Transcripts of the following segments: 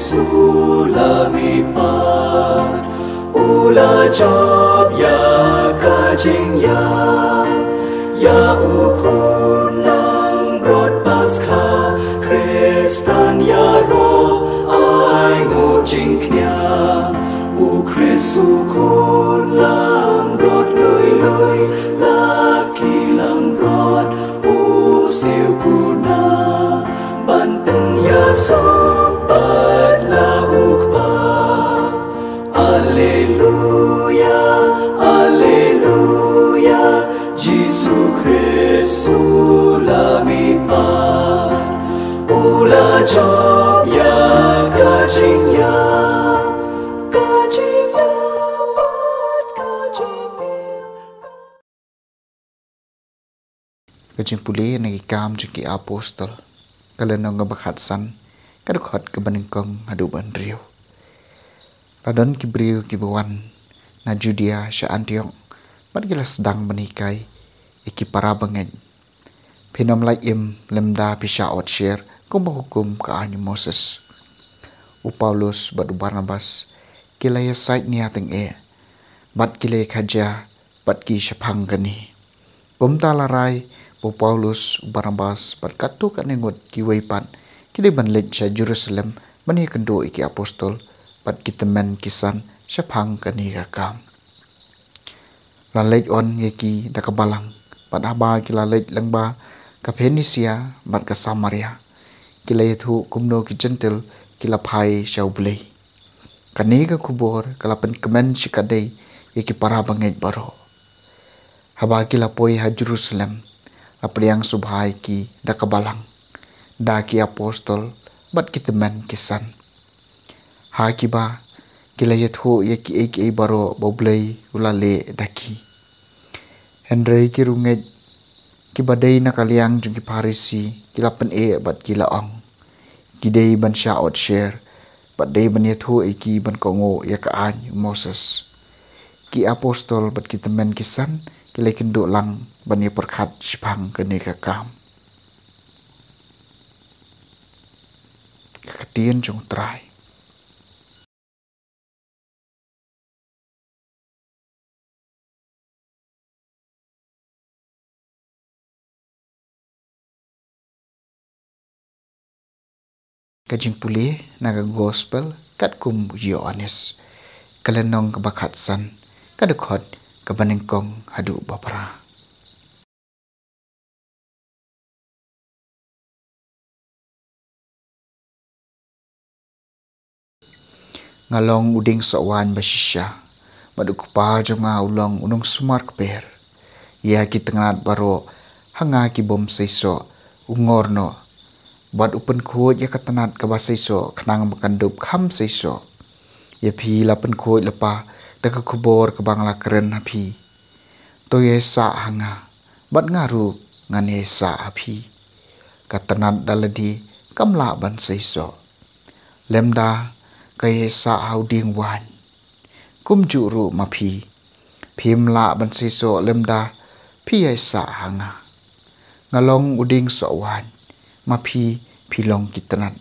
Sulamipat Ula job ya kajing ya ukun lang rod paskha Kristan ya ro ai ngo jingknya u Kristu kun lang rod lui laki lang rod u siu kuna ban pen ya sobat la ukpa Alleluia Alleluia Jesu Kristu lamipat Ula job ya kajingnya Kajing puli nagikam jiki apostol kalenong ngabakhatsan kadukhat kabaningkong haduban riyo. Ladon kibriyo kibawan na Judea sa Antioch matgilas dang manikay iki parabangen. Pinamlay lemda pisyaot share kung mahukum kaanyo Moses. U Paulus bad u Barnabas kilaya site niya ting bat kilay kadya bat ki syapang gani. Kumtalaray po Paulus u Barnabas bat katu kaningot kiwaypan kilay banlit sa Jerusalem mani kendo iki apostol bat kitemen kisan syapang gani kakam. Lalait on yaki dakabalang bat haba kilalait lang ba ka Phoenicia bat ka Samaria kilay thu kumno ki gentil kilapai syaublay kani ka kubor kalapan kemen sikadai yaki parabangit baro haba kilapoy ha Jerusalem apriang subhay ki dakabalang daki apostol bat kitemen kisan ha kiba kilayat ho yaki eki baro boblay ulale daki Henry kirunget kibadai nakaliang jung kiparisi kilapan bat kilaong kidai ban syaot share bat day ban yatho eki ban kongo yakaan Moses ki apostol bat kitemen kisan kilay kendo lang ban perkhat sipang kene kakam kakatian jung try kajing puli naga gospel kat kum Yohanes kalenong kabakhatsan kadukot kabaningkong hadu bapara ngalong uding sawan basisya madukpa jonga ulong unong sumar kper ya kitengat baro hanga ki bom seiso ungorno bad upen khoj ya katanat ka basaiso khnang makandup kham seiso ya phi lapen khoj lapa daka khubor ka bangla keren hapi to ye sa hanga bad ngaru ngane sa hapi katanat daladi kamla ban seiso lemda kay sa hauding wan kumjuru mapi phimla ban seiso lemda phi ay sa hanga ngalong uding so wan mapi pilong kitanan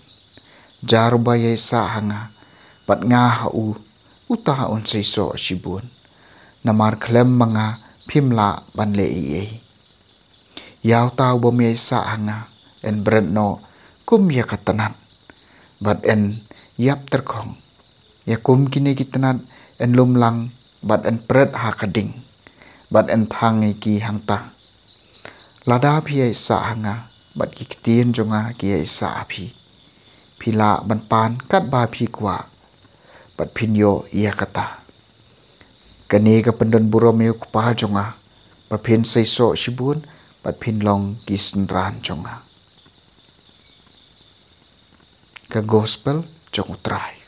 jarubaya sa hanga bat nga hau utaon seiso sibun namar klem mga pimla banle iye yaw tau bomye sa hanga en brandno kum ya katanan bat en yap terkong ya kum kini kitanan en lumlang bat en pret hakading bat en thangi ki hangta lada pi sa hanga bat kikitien jonga kia isa api pila banpan kat ba pi kwa bat pinyo ia kata kani ka pendon burom yu kupa jonga bat pin seiso shibun bat pin long kisnran jonga ka gospel jong utrai